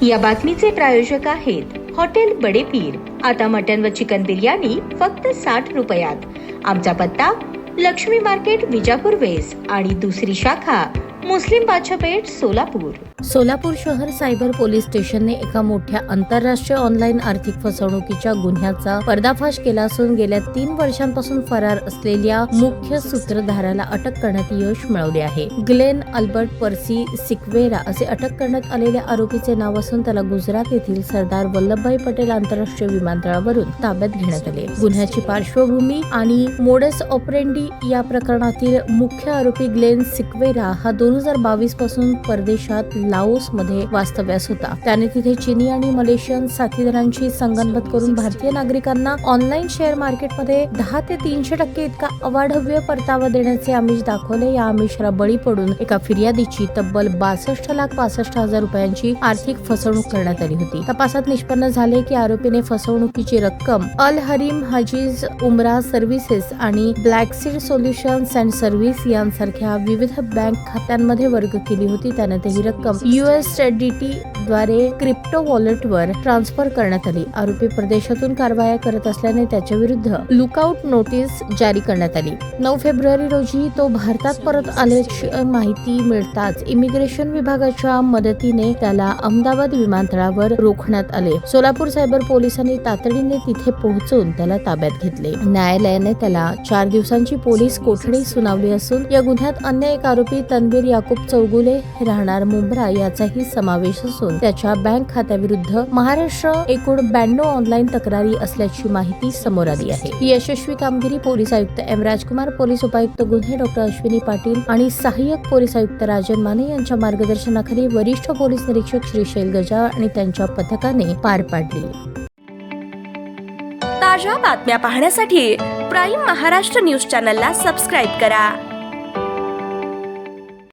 या बातमीचे प्रायोजक आहेत हॉटेल बडे पीर। आता मटन व चिकन बिर्याणी फक्त 60 रुपयात। आमचा पत्ता लक्ष्मी मार्केट विजापूर वेस्ट आणि दुसरी शाखा मुस्लिम बादशाहपेठ सोलापूर। सोलापूर शहर सायबर पोलीस स्टेशनने एका मोठ्या आंतरराष्ट्रीय ऑनलाईन आर्थिक फसवणुकीच्या गुन्ह्याचा पर्दाफाश केला असून गेल्या 3 वर्षांपासून फरार असलेल्या मुख्य सूत्रधाराला अटक करण्यात यश मिळवले आहे। ग्लेन अल्बर्ट पर्सी सिक्वेरा असे अटक करण्यात आलेल्या आरोपीचे नाव असून त्याला गुजरात येथील सरदार वल्लभभाई पटेल आंतरराष्ट्रीय विमानतळावरून ताब्यात घेण्यात आले। गुन्ह्याची पार्श्वभूमी आणि मोडस ऑपरेंडी या प्रकरणातील मुख्य आरोपी ग्लेन सिक्वेरा हा 2022 पासून परदेशात लाओस मध्ये वास्तव्यास होता। त्याने तिथे चीनी आणि मलेशियन साथीदारांशी संगनमत करून भारतीय नागरिकांना ऑनलाईन शेअर मार्केटमध्ये 10 ते 300% इतका अवाढव्य परतावा देण्याचे आमिष दाखवले। या आमिषाला बळी पडून एका फिर्यादीची तब्बल 62,65,000 रुपयांची आर्थिक फसवणूक करण्यात आली होती। तपासात निष्पन्न झाले की आरोपीने फसवणुकीची रक्कम अल हरीम हाजीज उमरा सर्व्हिसेस आणि black seed solutions and service यांसारख्या विविध बँक खात्यांमध्ये वर्ग केली होती। त्याने ही रक्कम USDT द्वारे क्रिप्टो वॉलेटवर ट्रान्सफर करण्यात आली। आरोपी परदेशातून कारवाया करत असल्याने त्याच्या विरुद्ध लुकआउट नोटीस जारी करण्यात आली। 9 फेब्रुवारी रोजी तो भारतात परत आल्याची माहिती मिळताच इमिग्रेशन विभागाच्या मदतीने त्याला अहमदाबाद विमानतळावर रोखण्यात आले। सोलापूर सायबर पोलिसांनी तातडीने तिथे पोहोचून त्याला ताब्यात घेतले। न्यायालयाने त्याला 4 दिवसांची पोलीस कोठडी सुनावली असून या गुन्ह्यात अन्य एक आरोपी तन्वीर याकूब चौगुले राहणार मुंब्रा याचाही समावेश असून त्याच्या बँक खात्याविरुद्ध महाराष्ट्र एकूण 92 ऑनलाईन तक्रारी असल्याची माहिती समोर आली आहे। ही यशस्वी कामगिरी पोलीस आयुक्त एम राजकुमार, पोलीस उपायुक्त गुन्हे डॉ अश्विनी पाटील आणि सहाय्यक पोलीस आयुक्त राजन माने यांच्या मार्गदर्शनाखाली वरिष्ठ पोलीस निरीक्षक श्रीशैल गजाळ आणि त्यांच्या पथकाने पार पाडली। ताज्या बातम्या पाहण्यासाठी प्राईम महाराष्ट्र न्यूज चॅनलला सबस्क्राईब करा।